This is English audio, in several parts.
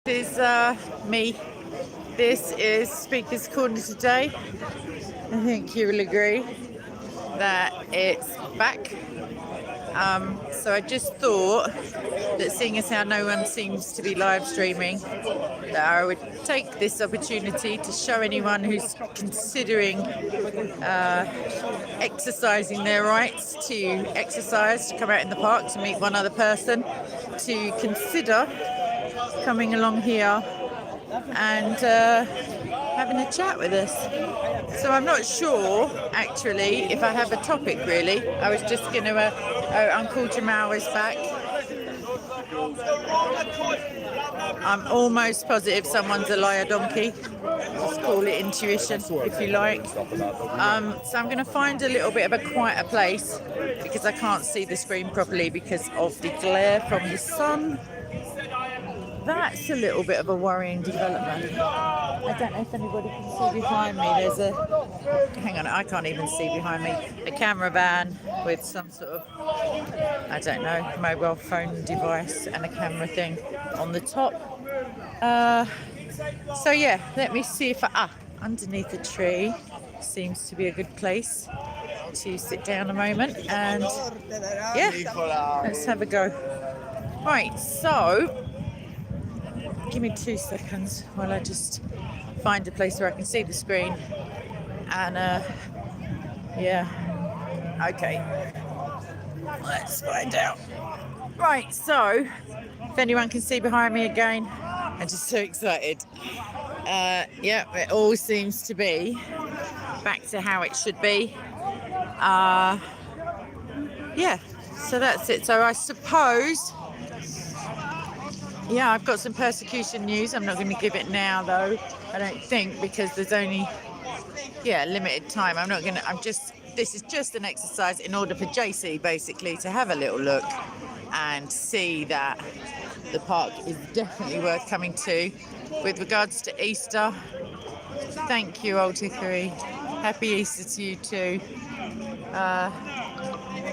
This is me. This is Speaker's Corner today. I think you will agree that it's back. So I just thought that seeing as how no one seems to be live streaming, that I would take this opportunity to show anyone who's considering exercising their rights to exercise, to come out in the park to meet one other person, to consider coming along here and having a chat with us. So I'm not sure actually if I have a topic really. I was just going to Uncle Jamal is back. I'm almost positive someone's a liar donkey. Let's call it intuition if you like. So I'm going to find a little bit of a quieter place because I can't see the screen properly because of the glare from the sun. That's a little bit of a worrying development. I don't know if anybody can see behind me. There's hang on, I can't even see behind me. A camera van with some sort of, I don't know, mobile phone device and a camera thing on the top. So yeah, let me see if underneath the tree seems to be a good place to sit down a moment and yeah, let's have a go. Right, so give me 2 seconds while I just find a place where I can see the screen and yeah, okay, let's find out. Right, so if anyone can see behind me again, I'm just so excited. Yeah, it all seems to be back to how it should be. Yeah, so that's it. So I suppose, yeah, I've got some persecution news. I'm not going to give it now, though, I don't think, because there's only, limited time. This is just an exercise in order for JC, basically, to have a little look and see that the park is definitely worth coming to. With regards to Easter, thank you, Old Hickory. Happy Easter to you, too.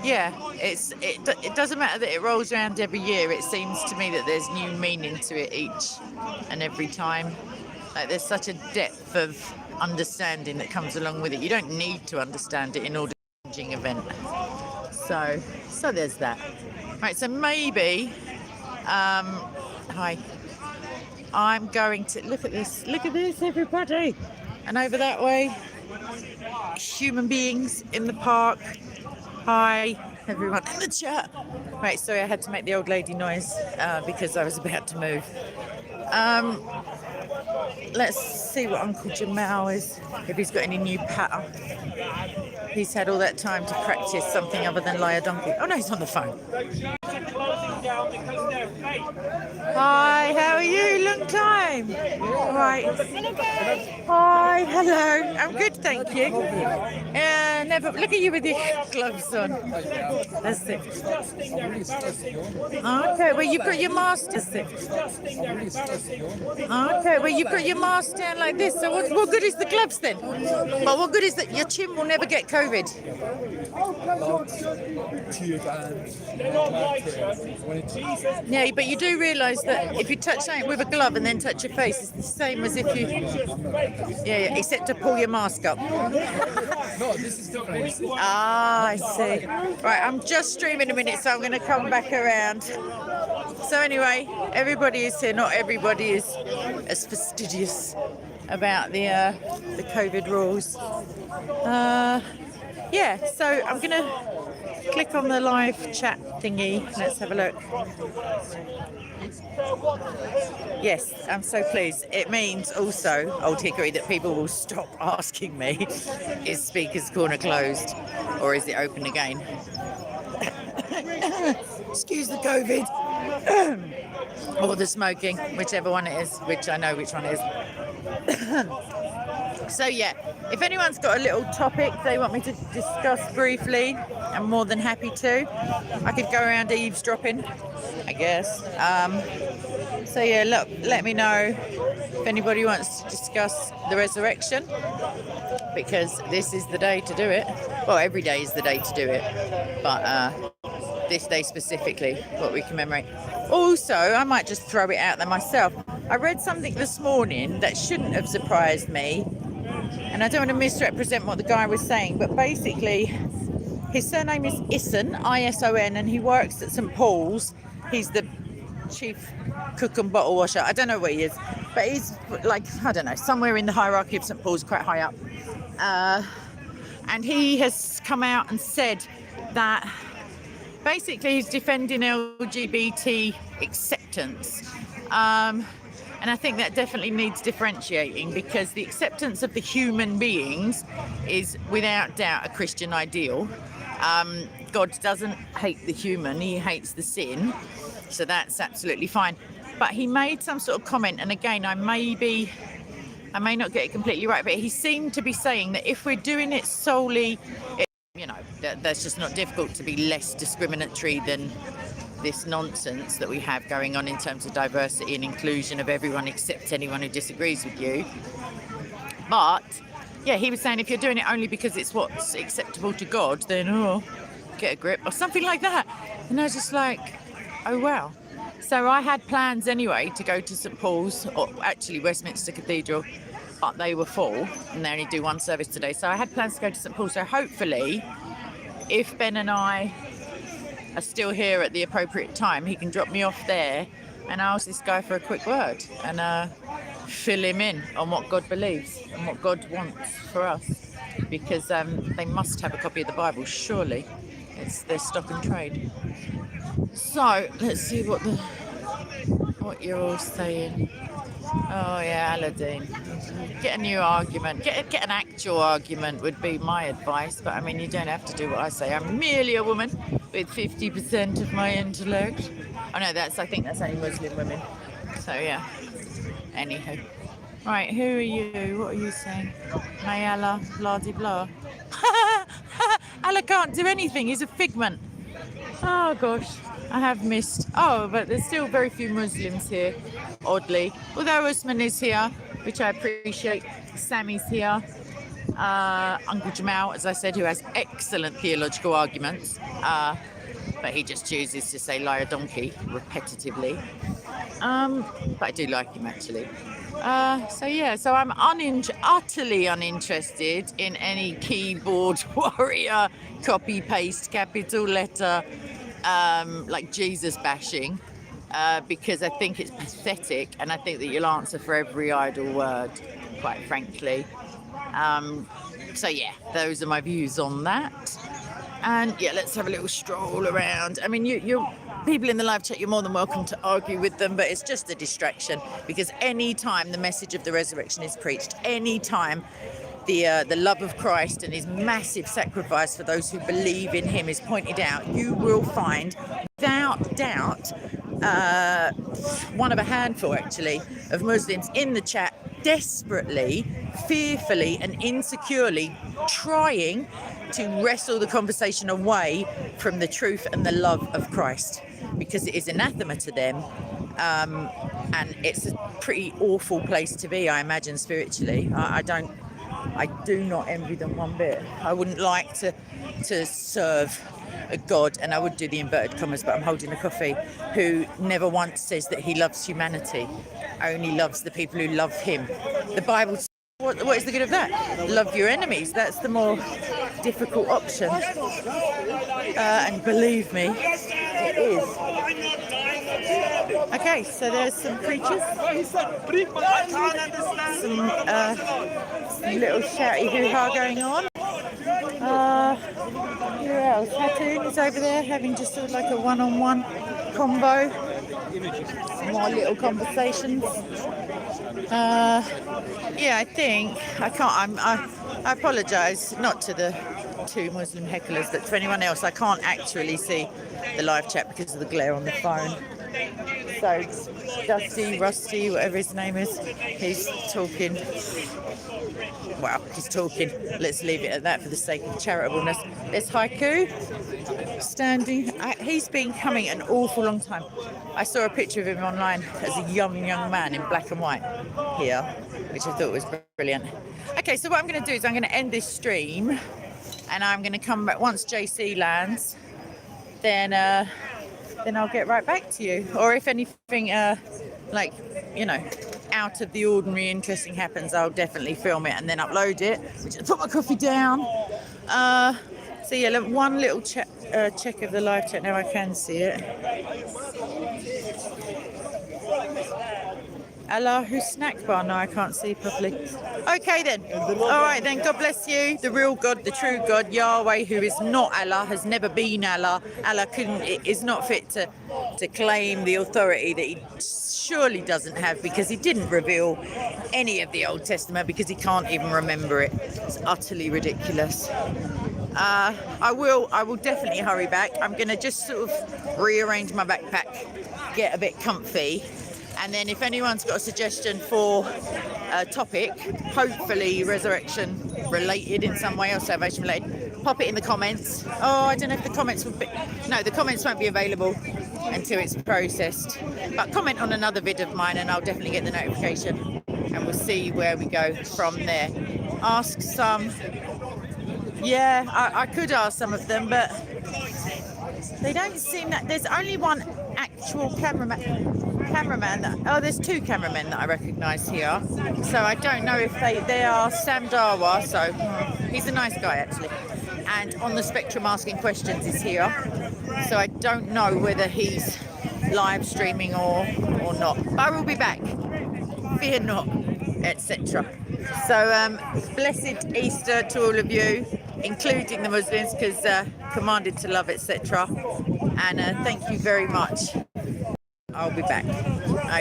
Yeah, it doesn't matter that it rolls around every year. It seems to me that there's new meaning to it each and every time. Like there's such a depth of understanding that comes along with it. You don't need to understand it in order to be a changing event. So there's that. Right, so maybe, hi. I'm going to look at this, everybody. And over that way, human beings in the park. Hi, everyone in the chat. Right, sorry, I had to make the old lady noise because I was about to move. Let's see what Uncle Jamal is, if he's got any new patter. He's had all that time to practice something other than liar donkey. Oh no, he's on the phone. Hi, how are you? Long time. Right. Hi, hello. I'm good, thank you. Never look at you with your gloves on. That's it. Okay, well you've got your mask. Okay, well you've got your mask down like this. So what good is the gloves then? Well, what good is that? Your chin will never get COVID. Yeah, but you do realise that if you touch something with a glove and then touch your face, it's the same as if you... Yeah, except to pull your mask up. I see. Right, I'm just streaming a minute, so I'm going to come back around. So anyway, everybody is here. Not everybody is as fastidious about the COVID rules. Yeah, so I'm going to click on the live chat thingy. Let's have a look. Yes, I'm so pleased. It means also, Old Hickory, that people will stop asking me, is Speaker's Corner closed or is it open again? Excuse the COVID. Or the smoking, whichever one it is, which I know which one it is. So yeah, if anyone's got a little topic they want me to discuss briefly, I'm more than happy to. I could go around eavesdropping, I guess. So yeah, look, let me know if anybody wants to discuss the resurrection, because this is the day to do it. Well, every day is the day to do it, but this day specifically, what we commemorate. Also, I might just throw it out there myself. I read something this morning that shouldn't have surprised me, and I don't want to misrepresent what the guy was saying, but basically his surname is Ison, I-S-O-N, and he works at St Paul's. He's the chief cook and bottle washer. I don't know where he is, but he's like, I don't know, somewhere in the hierarchy of St Paul's, quite high up. And he has come out and said that basically he's defending LGBT acceptance. And I think that definitely needs differentiating, because the acceptance of the human beings is without doubt a Christian ideal. God doesn't hate the human, he hates the sin. So that's absolutely fine. But he made some sort of comment, and again, I may not get it completely right, but he seemed to be saying that if we're doing it solely, that's just not difficult to be less discriminatory than this nonsense that we have going on in terms of diversity and inclusion of everyone except anyone who disagrees with you. But yeah, he was saying if you're doing it only because it's what's acceptable to God, then get a grip or something like that. And I was just like, oh wow. So I had plans anyway to go to St Paul's, or actually Westminster Cathedral, but they were full and they only do one service today. So I had plans to go to St Paul's. So hopefully, if Ben and I are still here at the appropriate time, he can drop me off there and ask this guy for a quick word and fill him in on what God believes and what God wants for us, because they must have a copy of the Bible, surely. It's their stock and trade. So let's see what you're all saying. Oh yeah, Aladdin. Get a new argument. Get an actual argument would be my advice. But I mean, you don't have to do what I say. I'm merely a woman with 50% of my intellect. Oh no, I think that's only Muslim women. So yeah. Anywho. Right, who are you? What are you saying? May Allah, blah de blah. Allah can't do anything. He's a figment. Oh gosh, I have missed. Oh, but there's still very few Muslims here, oddly. Although Usman is here, which I appreciate. Sammy's here. Uncle Jamal, as I said, who has excellent theological arguments. But he just chooses to say liar donkey repetitively. But I do like him actually. So I'm utterly uninterested in any keyboard warrior, copy paste, capital letter, like Jesus bashing, because I think it's pathetic, and I think that you'll answer for every idle word, quite frankly. So yeah, those are my views on that. And yeah, let's have a little stroll around. I mean, you people in the live chat, you're more than welcome to argue with them, but it's just a distraction, because any time the message of the resurrection is preached, any time the love of Christ and his massive sacrifice for those who believe in him is pointed out, you will find, without doubt, one of a handful actually of Muslims in the chat desperately, fearfully and insecurely trying to wrestle the conversation away from the truth and the love of Christ, because it is anathema to them, and it's a pretty awful place to be, I imagine, spiritually. I do not envy them one bit. I wouldn't like to serve a God, and I would do the inverted commas, but I'm holding a coffee, who never once says that he loves humanity, only loves the people who love him. The Bible says, what is the good of that? Love your enemies. That's the more difficult option. And believe me, it is. Okay, so there's some preachers. Some little shouty hoo-ha going on. Who else? Hattoon is over there having just sort of like a one-on-one combo. Some more little conversations. Yeah, I think I apologise, not to the two Muslim hecklers, but to anyone else. I can't actually see the live chat because of the glare on the phone. So Dusty, Rusty, whatever his name is, he's talking. Well, he's talking. Let's leave it at that for the sake of charitableness. There's Haiku standing. He's been coming an awful long time. I saw a picture of him online as a young man in black and white here, which I thought was brilliant. Okay, so what I'm going to do is I'm going to end this stream, and I'm going to come back once JC lands. Then I'll get right back to you. Or if anything like, you know, out of the ordinary interesting happens, I'll definitely film it and then upload it. Just put my coffee down. So yeah, one little check of the live chat. Now I can see it. Allahu snack bar. No, I can't see properly. Okay then. All right then. God bless you. The real God, the true God, Yahweh, who is not Allah, has never been Allah. Allah is not fit to claim the authority that he surely doesn't have, because he didn't reveal any of the Old Testament, because he can't even remember it. It's utterly ridiculous. I will definitely hurry back. I'm going to just sort of rearrange my backpack, get a bit comfy. And then if anyone's got a suggestion for a topic, hopefully resurrection related in some way or salvation related, pop it in the comments. Oh, I don't know if the comments will be... No, the comments won't be available until it's processed. But comment on another vid of mine and I'll definitely get the notification. And we'll see where we go from there. Ask some... Yeah, I could ask some of them, but they don't seem that... There's only one actual cameraman that, there's two cameramen that I recognise here, so I don't know if they are Sam Darwa, so he's a nice guy actually, and On the Spectrum Asking Questions is here, so I don't know whether he's live streaming or not, but I will be back, fear not, etc. So blessed Easter to all of you, including the Muslims, because commanded to love, etc. And thank you very much. I'll be back.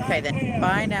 Okay then. Bye now.